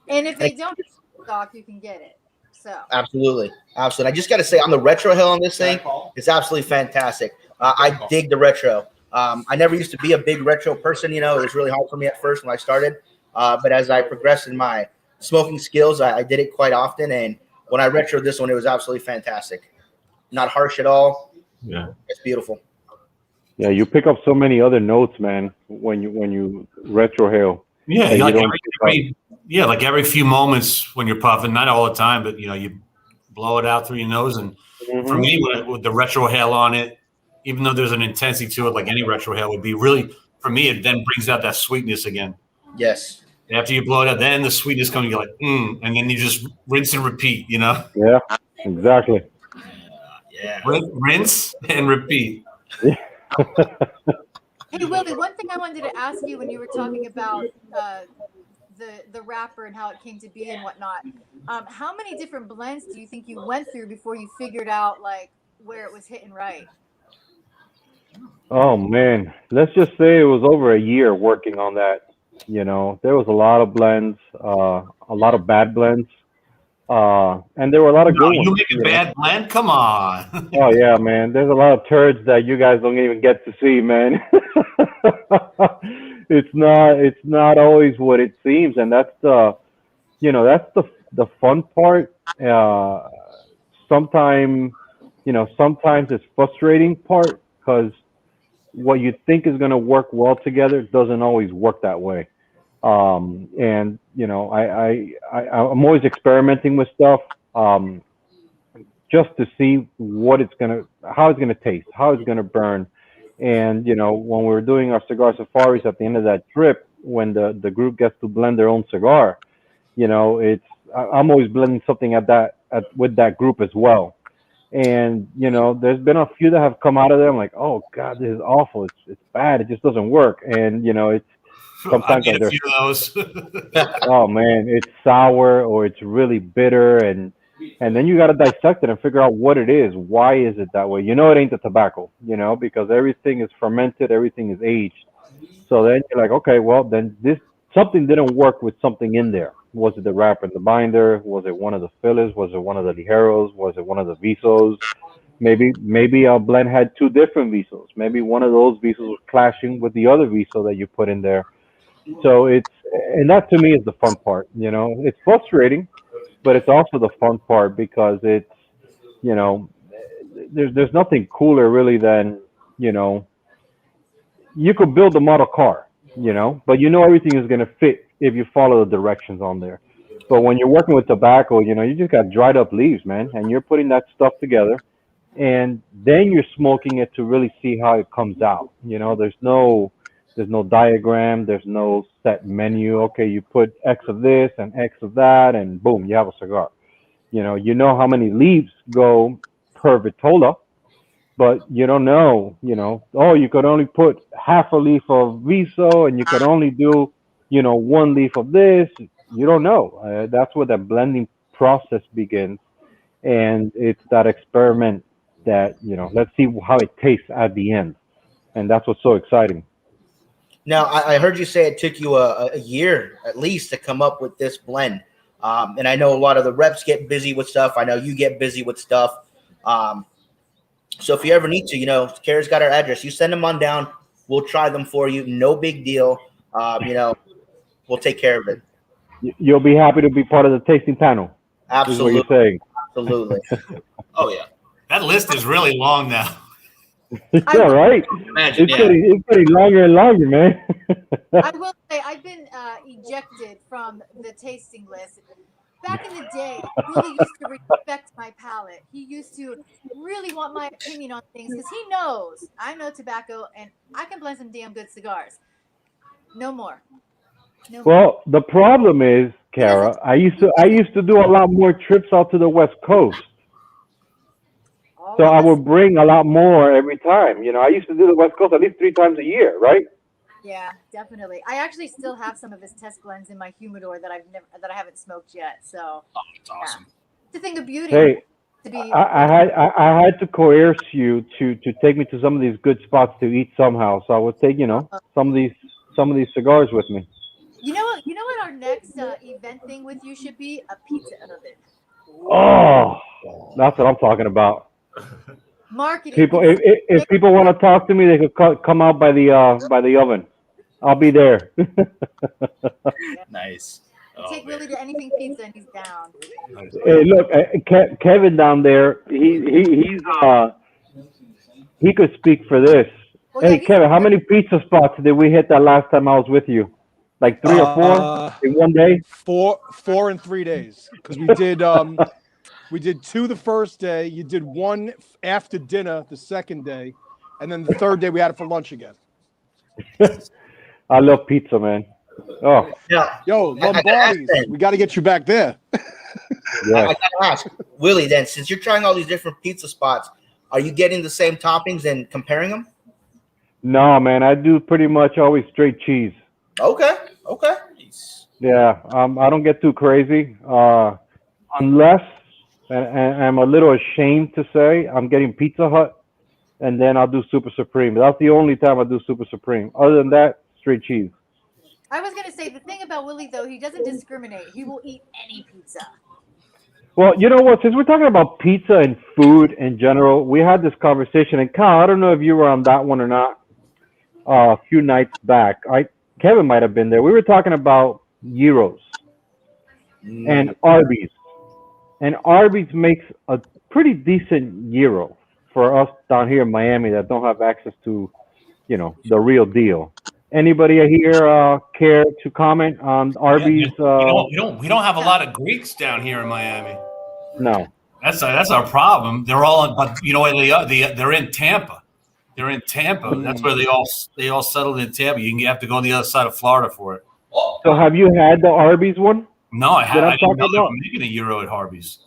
And if they don't have stock, you can get it. So Absolutely. I just got to say, on the retro hill on this thing, it's absolutely fantastic. I dig the retro. I never used to be a big retro person. You know, it was really hard for me at first when I started. But as I progressed in my smoking skills, I did it quite often. And when I retroed this one, it was absolutely fantastic. Not harsh at all. Yeah, it's beautiful. Yeah, you pick up so many other notes, man, when you retro hail. Yeah, like every few moments when you're puffing, not all the time, but you blow it out through your nose. And for me, with the retro hail on it, even though there's an intensity to it, like any retro hail would be, really, for me, it then brings out that sweetness again. Yes. After you blow it out, then the sweetness comes. You're like, and then you just rinse and repeat. Yeah, exactly. Yeah. Rinse and repeat. Hey, Willie, one thing I wanted to ask you when you were talking about the wrapper and how it came to be and whatnot, how many different blends do you think you went through before you figured out like where it was hitting right? Oh man, let's just say it was over a year working on that. There was a lot of blends, a lot of bad blends, and there were a lot of good ones. You make a bad blend? Come on. Oh yeah, man. There's a lot of turds that you guys don't even get to see, man. It's not always what it seems, and that's the fun part. Sometimes it's frustrating part, because what you think is going to work well together doesn't always work that way. And I'm always experimenting with stuff, just to see how it's gonna taste, how it's gonna burn. And when we were doing our cigar safaris at the end of that trip, when the group gets to blend their own cigar, I'm always blending something with that group as well. And there's been a few that have come out of there. I'm like, oh god, this is awful. It's bad. It just doesn't work. And it's sometimes I get a few of those. Oh man, it's sour or it's really bitter, and then you got to dissect it and figure out what it is. Why is it that way? It ain't the tobacco, because everything is fermented, everything is aged. So then you're like, okay, well then something didn't work with something in there. Was it the wrapper and the binder? Was it one of the fillers? Was it one of the ligeros? Was it one of the visos? Maybe a blend had 2 different visos. Maybe one of those visos was clashing with the other viso that you put in there. So and that to me is the fun part. It's frustrating, but it's also the fun part, because it's there's nothing cooler really than you could build a model car, but everything is going to fit if you follow the directions on there. But when you're working with tobacco, you just got dried up leaves, man, and you're putting that stuff together, and then you're smoking it to really see how it comes out. You know, there's no diagram, there's no set menu. Okay, you put X of this and X of that, and boom, you have a cigar. You know how many leaves go per vitola, but you don't know, oh, you could only put half a leaf of viso and you could only do, one leaf of this. You don't know. That's where the blending process begins. And it's that experiment that, let's see how it tastes at the end. And that's what's so exciting. Now, I heard you say it took you a year at least to come up with this blend. And I know a lot of the reps get busy with stuff. I know you get busy with stuff. So if you ever need to, Kara's got our address. You send them on down. We'll try them for you. No big deal. We'll take care of it. You'll be happy to be part of the tasting panel. Absolutely. Is what you're saying. Absolutely. Oh, yeah. That list is really long now. It's all right. Imagine, it's getting longer and longer, man. I will say I've been ejected from the tasting list. Back in the day, Willie used to respect my palate. He used to really want my opinion on things because he knows I know tobacco and I can blend some damn good cigars. No more. Well, the problem is, Kara, I used to do a lot more trips out to the West Coast. So I would bring a lot more every time. I used to do the West Coast at least 3 times a year, right? Yeah, definitely. I actually still have some of his test blends in my humidor that I haven't smoked yet. So it's awesome. It's a thing of beauty. Hey, I had to coerce you to take me to some of these good spots to eat somehow. So I would take some of these cigars with me. You know what our next event thing with you should be? A pizza oven. Oh, that's what I'm talking about. Marketing. People, if people want to talk to me, they could come out by the oven. I'll be there. Nice. Take Willie to anything pizza and he's down. Hey, look, Kevin down there, he could speak for this. Well, Hey, Kevin, how many pizza spots did we hit that last time I was with you? Like 3 or 4 in one day? 4 in 3 days, because we did 2 the first day. You did 1 after dinner the second day, and then the third day we had it for lunch again. I love pizza, man. Oh, yeah. Yo, Lombardi's, we got to get you back there. Yeah. I gotta ask, Willie, then, since you're trying all these different pizza spots, are you getting the same toppings and comparing them? No, man, I do pretty much always straight cheese. Okay. Yeah, I don't get too crazy, unless, and I'm a little ashamed to say, I'm getting Pizza Hut, and then I'll do Super Supreme. That's the only time I do Super Supreme. Other than that, straight cheese. I was going to say, the thing about Willie, though, he doesn't discriminate. He will eat any pizza. Well, you know what? Since we're talking about pizza and food in general, we had this conversation, and Kyle, I don't know if you were on that one or not, a few nights back. Kevin might have been there. We were talking about gyros and Arby's. And Arby's makes a pretty decent gyro for us down here in Miami that don't have access to, the real deal. Anybody here care to comment on Arby's? We don't have a lot of Greeks down here in Miami. No. That's our problem. They're all, but you know where they are? They're in Tampa. They're in Tampa. That's where they all settled in Tampa. You have to go on the other side of Florida for it. So have you had the Arby's one? No, I haven't. I didn't know they were making a gyro at Arby's.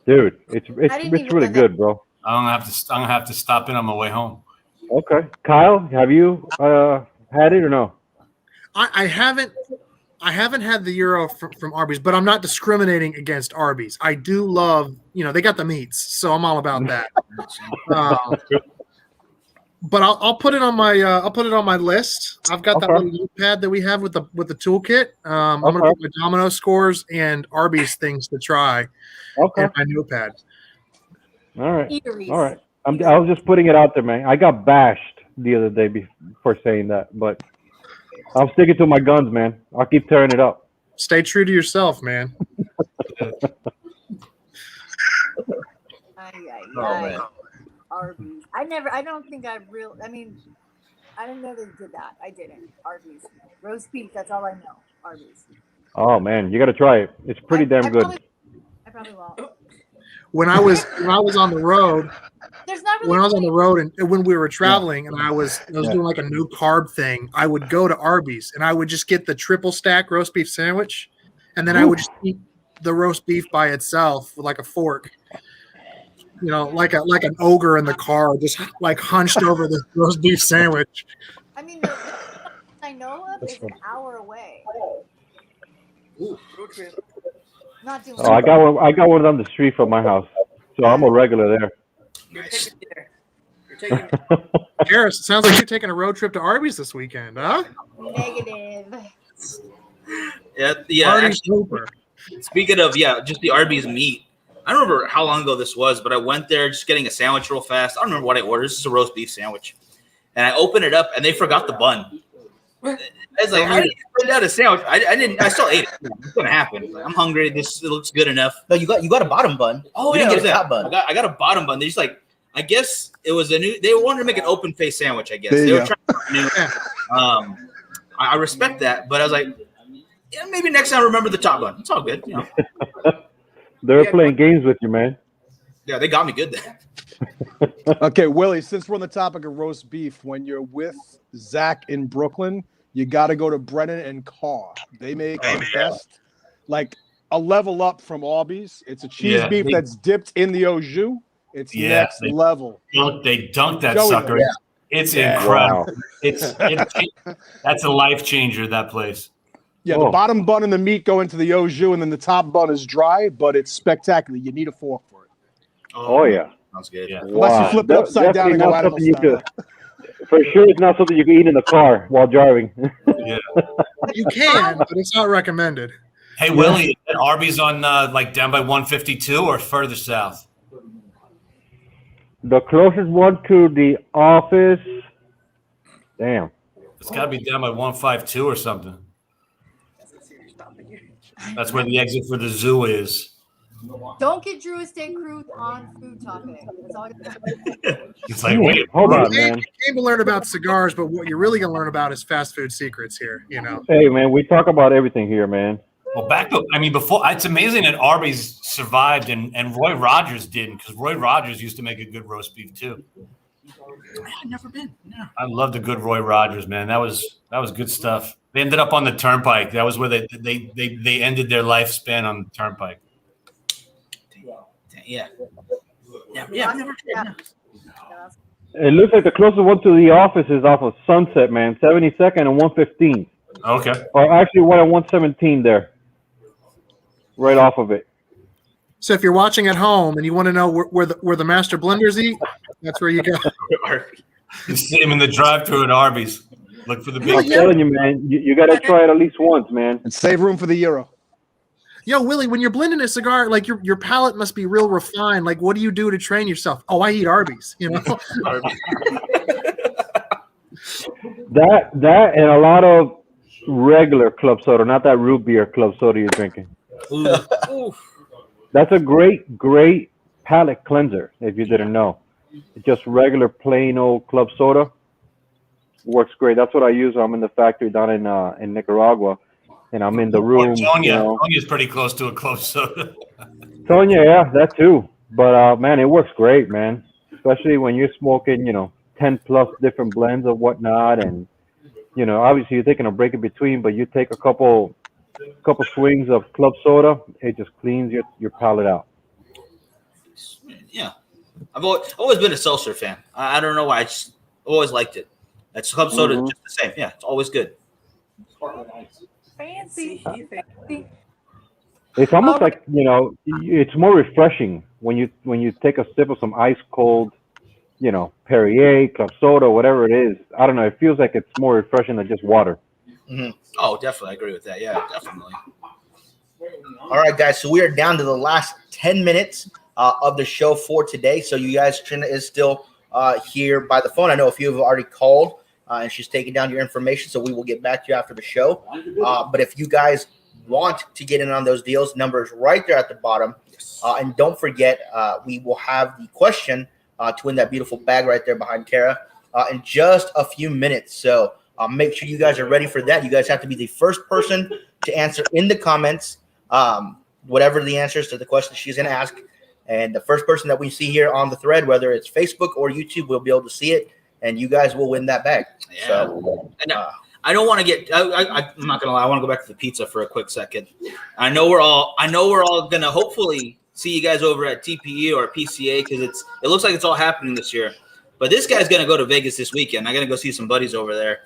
Dude, it's really good, bro. I'm gonna have to stop in on my way home. Okay, Kyle, have you had it or no? I haven't had the gyro from Arby's, but I'm not discriminating against Arby's. I do love, they got the meats, so I'm all about that. But I'll put it on my list. I've got that little notepad that we have with the toolkit. I'm gonna put my Domino scores and Arby's things to try. Okay. And my notepad. All right. All right. I was just putting it out there, man. I got bashed the other day for saying that, but I'm sticking to my guns, man. I'll keep tearing it up. Stay true to yourself, man. Man. Arby's. I don't think I didn't know they did that. I didn't. Arby's. Roast beef, that's all I know. Arby's. Oh man, you got to try it. It's pretty damn good. I probably won't. When I was on the road, There's not really when I was on the road and when we were traveling and I was Yeah. doing like a no carb thing, I would go to Arby's and I would just get the triple stack roast beef sandwich, and then I would just eat the roast beef by itself with like a fork. You know, like an ogre in the car, just like hunched over the roast beef sandwich. I mean, the I know of is an hour away. Road trip. Not doing Oh, I got one on the street from my house, so I'm a regular there. You're taking me there. You're taking me. Harris, it sounds like you're taking a road trip to Arby's this weekend, huh? negative. Yeah. Arby's Actually, Hooper. speaking of just the Arby's meat. I don't remember how long ago this was, but I went there just getting a sandwich real fast. I don't remember what I ordered. This is a roast beef sandwich, and I opened it up, and they forgot the bun. I was like, I didn't print out a sandwich. I didn't. I still ate it. It's gonna happen. I'm hungry. It looks good enough. No, you got a bottom bun. Oh You yeah, didn't get get a top bun. I got a bottom bun. They just like, I guess it was a new. They wanted to make an open face sandwich. I guess There they you were trying to new. I respect that, but I was like, yeah, maybe next time remember the top bun. It's all good. You know. They're playing games with you, man. Yeah, they got me good there. Okay, Willie, since we're on the topic of roast beef, when you're with Zach in Brooklyn, you got to go to Brennan and Carr. They make the best, like a level up from Arby's. It's a cheese beef that's dipped in the au jus. It's next level. They dunk that Joey, sucker. yeah. It's incredible. Wow. It's that's a life changer. That place. Yeah, Oh. the bottom bun and the meat go into the au jus, and then the top bun is dry, but it's spectacular. You need a fork for it. Oh yeah. Sounds good. Yeah. Unless you flip it upside down and go Definitely not animal something you style. could. For sure, it's not something you can eat in the car while driving. Yeah. You can, but it's not recommended. Hey Willie, is that Arby's on like down by 152 or further south? The closest one to the office. Damn. It's got to be down by 152 or something. That's where the exit for the zoo is. Don't get Drew a steak crew on food topic. That's all I got. It's like, wait, Hold on, You man. came to learn about cigars, but what you're really going to learn about is fast food secrets here. You know, Hey, man, we talk about everything here, man. well, back to, I mean, before, it's amazing that Arby's survived and Roy Rogers didn't, because Roy Rogers used to make a good roast beef too. I've never been. No. I loved the good Roy Rogers, man. That was good stuff. They ended up on the Turnpike. That was where they ended their lifespan on the Turnpike. Yeah. Yeah. I've never tried. No. It looks like the closest one to the office is off of Sunset, man. 72nd and 115. Okay. Or actually, one at 117 there. Right off of it. so if you're watching at home and you want to know where the master blenders eat, that's where you go. You see him in the drive-thru at Arby's. Look for the I'm big. telling you, man. You got to try it at least once, man. And save room for the euro. Yo, Willie, when you're blending a cigar, like your palate must be real refined. Like, what do you do to train yourself? Oh, I eat Arby's. You know. That and a lot of regular club soda, not that root beer club soda you're drinking. Ooh. That's a great palate cleanser, if you didn't know. Just regular plain old club soda works great. That's what I use. I'm in the factory down in Nicaragua, and I'm in the room. Tonia's pretty close to a club soda. Tonya, yeah, that too. But man, it works great, man. Especially when you're smoking, 10 plus different blends of whatnot, and obviously you're taking a break in between, but you take a couple swings of club soda, it just cleans your palate out. Yeah. I've always been a seltzer fan. I don't know why. I just always liked it. That's club soda, just the same. Yeah, it's always good. Fancy. It's almost like it's more refreshing when you take a sip of some ice cold, Perrier, club soda, whatever it is. I don't know. It feels like it's more refreshing than just water. Mm-hmm. Oh, definitely, I agree with that. Yeah, definitely. All right, guys. So we are down to the last 10 minutes of the show for today. So you guys, Trina is still here by the phone. I know a few have already called, and she's taking down your information. So we will get back to you after the show. But if you guys want to get in on those deals, numbers right there at the bottom. And don't forget, we will have the question to win that beautiful bag right there behind Tara in just a few minutes. So make sure you guys are ready for that. You guys have to be the first person to answer in the comments, whatever the answers to the question she's going to ask. And the first person that we see here on the thread, whether it's Facebook or YouTube, we'll be able to see it, and you guys will win that bag. Yeah. So, I don't want to get. I'm not gonna lie. I want to go back to the pizza for a quick second. I know we're all gonna hopefully see you guys over at TPE or PCA because it looks like it's all happening this year. But this guy's gonna go to Vegas this weekend. I'm gonna go see some buddies over there.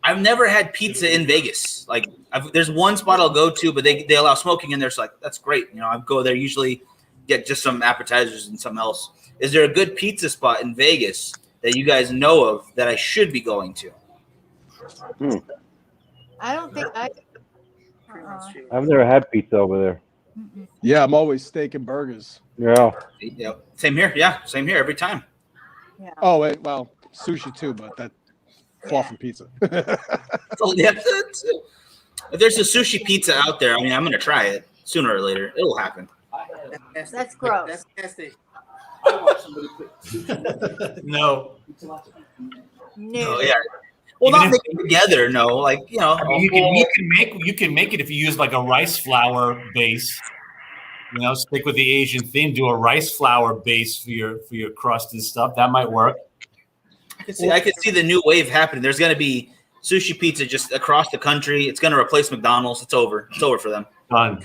I've never had pizza in Vegas. Like, there's one spot I'll go to, but they allow smoking in there. So, like, that's great. You know, I go there usually, get just some appetizers and something else. Is there a good pizza spot in Vegas that you guys know of that I should be going to? I don't think I've never had pizza over there. Yeah, I'm always steak and burgers. Yeah. Same here. Yeah, same here every time. Yeah. Oh, wait, well, sushi too, but that far from pizza. If there's a sushi pizza out there, I mean, I'm going to try it sooner or later. It'll happen. That's gross. That's nasty. No. No, yeah. Well, not mixing together. No, like, you know, I mean, you can make it if you use like a rice flour base. You know, stick with the Asian theme. Do a rice flour base for your crust and stuff. That might work. I could see the new wave happening. There's going to be sushi pizza just across the country. It's going to replace McDonald's. It's over. It's over for them. Done.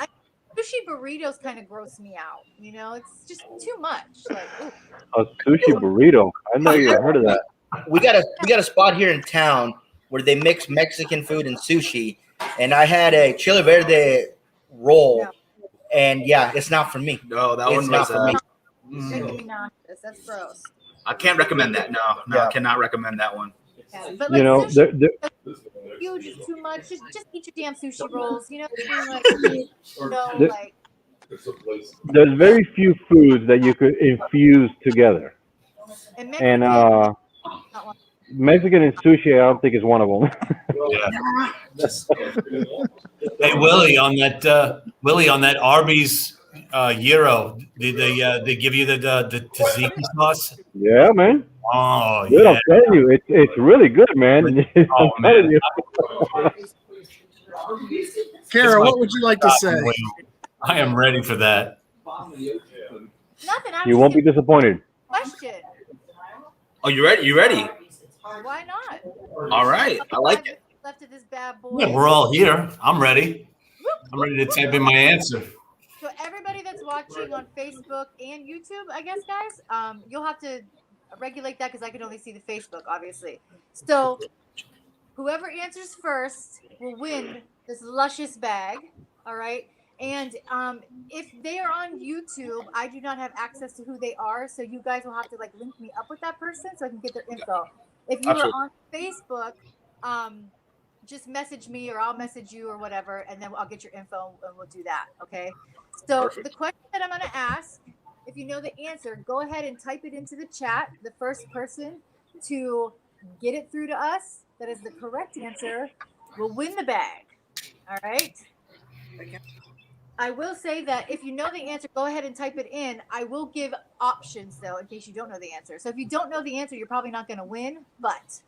Sushi burritos kind of gross me out. You know, it's just too much. Like, ooh. A sushi burrito. I never even heard of that. we got a spot here in town where they mix Mexican food and sushi, and I had a chile verde roll, and yeah, it's not for me. No, that one's not for me. Making me nauseous. That's gross. I can't recommend that. No, Yeah. I cannot recommend that one. Yeah, but like, You know, sushi, huge is too much. Just eat your damn sushi rolls. You know, like there's very few foods that you could infuse together. and Mexican and sushi, I don't think is one of them. Hey, Willie, on that Arby's gyro, did they give you the tzatziki sauce? Yeah, man. Oh, Dude, yeah. I'm telling you, it's really good, man. Oh, I'm telling you. Kara, what would you like to say? I am ready for that. nothing. You won't be disappointed. Question. Oh, you ready? You ready? Why not? All right. I like it. Left of this bad boy. Yeah, we're all here. I'm ready. I'm ready to type in my answer. So everybody that's watching on Facebook and YouTube, I guess, guys, you'll have to regulate that because I can only see the Facebook, obviously. So whoever answers first will win this luscious bag. All right. And if they are on YouTube, I do not have access to who they are. So you guys will have to like link me up with that person so I can get their info. If you are on Facebook, just message me or I'll message you or whatever, and then I'll get your info and we'll do that. Okay. So the question that I'm going to ask, if you know the answer, go ahead and type it into the chat. The first person to get it through to us, that is the correct answer, will win the bag. All right. I will say that if you know the answer, go ahead and type it in. I will give options, though, in case you don't know the answer. So if you don't know the answer, you're probably not going to win, but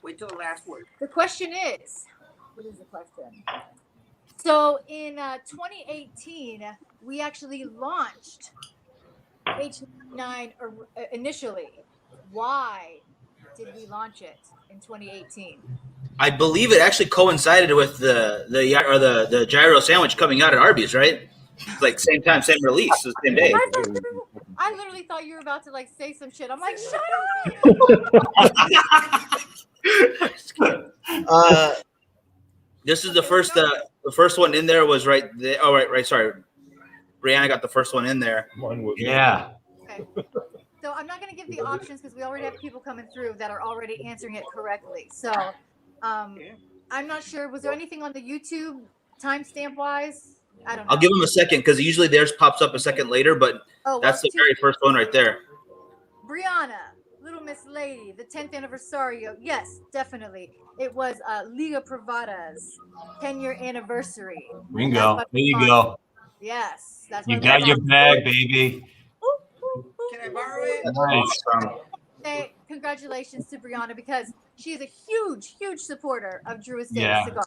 Wait till the last word. the question is, what is the question? So in 2018, we actually launched h99 initially. Why did we launch it in 2018? I believe it actually coincided with the gyro sandwich coming out at Arby's, right? It's like same time, same release, the same day. I literally thought you were about to like say some shit. I'm like, shut up. This is the first one in there was right there. Oh, right. Sorry, Brianna got the first one in there. Yeah. Okay. So I'm not going to give the options because we already have people coming through that are already answering it correctly. So I'm not sure. Was there anything on the YouTube timestamp wise? I don't know. I'll give them a second because usually theirs pops up a second later, but that's the very first one right there. Brianna, Little Miss Lady, the 10th anniversary. Yes, definitely. It was Liga Privada's 10-year anniversary. Bingo. There you go. Yes. That's You got your bag, baby. Can I borrow it? Nice. Say congratulations to Brianna because she is a huge, huge supporter of Drew Estate Yeah. Cigar.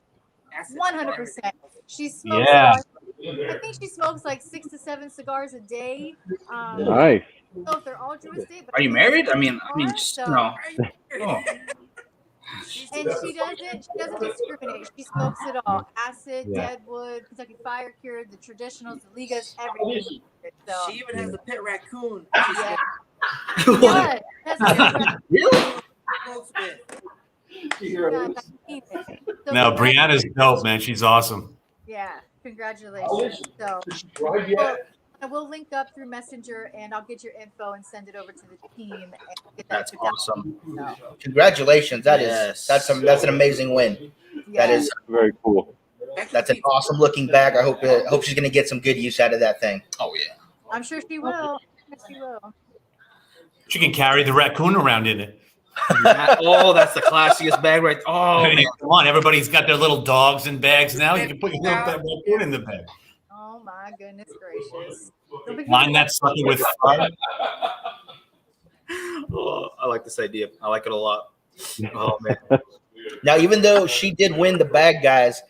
100%. She smokes Yeah. cigars I think she smokes like 6 to 7 cigars a day. Nice. I don't know if they're all Drew Estate, but Are I you think married? some I mean, are, just, so. you know. Oh. And she doesn't discriminate. She smokes it all: acid, Yeah. deadwood, Kentucky Fire Cure, the traditionals, the Ligas, everything. So She even has a pet raccoon. yeah, What? that's good. Really? Smokes with. Yeah, I keep it. So No, Brianna's dope, man. She's awesome. yeah, congratulations. So well, I will link up through Messenger, and I'll get your info and send it over to the team. And get that That's put down. awesome. So, Congratulations. Yes. That's an amazing win. That yeah. is Very cool. that's an awesome looking bag. I hope she's gonna get some good use out of that thing. Oh yeah. I'm sure she will. She will. She can carry the raccoon around in it. Oh, that's the classiest bag, right? Oh I mean, man. come on, everybody's got their little dogs in bags now. You can put your little raccoon in the bag. Oh my goodness gracious! Line that sucker with fire. Oh, I like this idea. I like it a lot. Oh man. Now, even though she did win the bag, guys,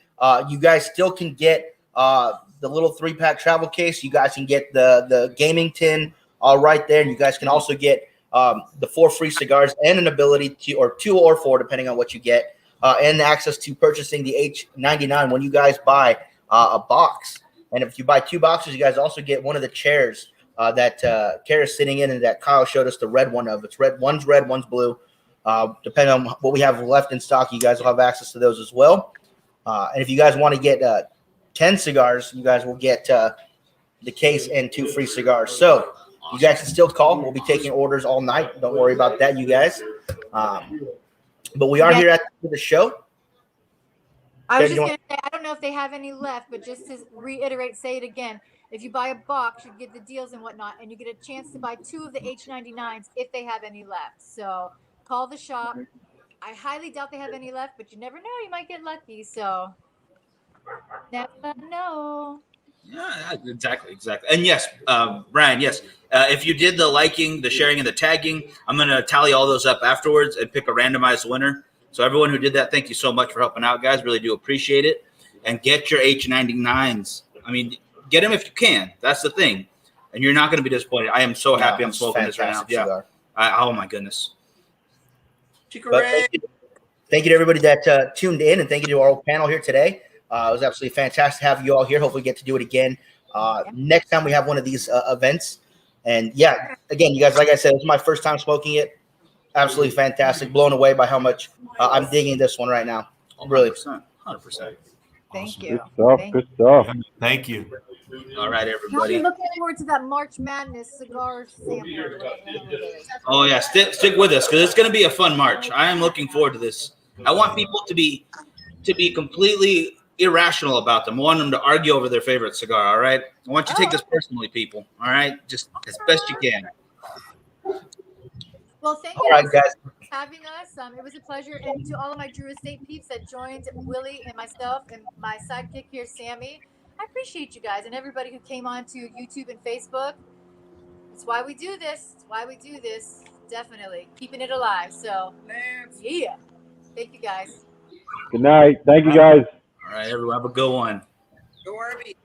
you guys still can get the little 3-pack travel case. You guys can get the gaming tin right there. And you guys can also get the 4 free cigars and an ability to, or 2 or 4, depending on what you get, and access to purchasing the H99 when you guys buy a box. And if you buy 2 boxes, you guys also get one of the chairs that Kara's sitting in and that Kyle showed us the red one of. It's red, one's blue. Depending on what we have left in stock, you guys will have access to those as well. And if you guys want to get 10 cigars, you guys will get the case and 2 free cigars. So you guys can still call. We'll be taking orders all night. Don't worry about that, you guys. But we are here at the show. I was just going to say, I don't know if they have any left, but just to reiterate, say it again. If you buy a box, you get the deals and whatnot, and you get a chance to buy 2 of the H99s if they have any left. So call the shop. I highly doubt they have any left, but you never know. You might get lucky. So never know. Yeah, exactly. And yes, Brian, yes. If you did the liking, the sharing, and the tagging, I'm going to tally all those up afterwards and pick a randomized winner. So everyone who did that, thank you so much for helping out, guys. Really do appreciate it. And get your H99s. I mean, get them if you can. That's the thing. And you're not going to be disappointed. I am so happy I'm smoking this right now. Yeah. Oh, my goodness. Thank you to everybody that tuned in, and thank you to our whole panel here today. It was absolutely fantastic to have you all here. Hopefully we get to do it again next time we have one of these events. And yeah, again, you guys, like I said, it's my first time smoking it. Absolutely fantastic. Blown away by how much I'm digging this one right now. Really. 100%. Thank you. Good stuff. Good stuff. Thank you. All right, everybody. I'm looking forward to that March Madness cigar sampler. Oh yeah, stick with us because it's going to be a fun March. I am looking forward to this. I want people to be completely irrational about them. I want them to argue over their favorite cigar. All right. I want you to take this personally, people. All right, just as best you can. Well, thank All you right, guys. for having us. It was a pleasure. And to all of my Drew Estate peeps that joined Willie and myself and my sidekick here, Sammy, I appreciate you guys and everybody who came on to YouTube and Facebook. It's why we do this. It's why we do this. Definitely. Keeping it alive. So, yeah. Thank you, guys. Good night. Thank you, guys. All right, everyone. Have a good one. Go Arby.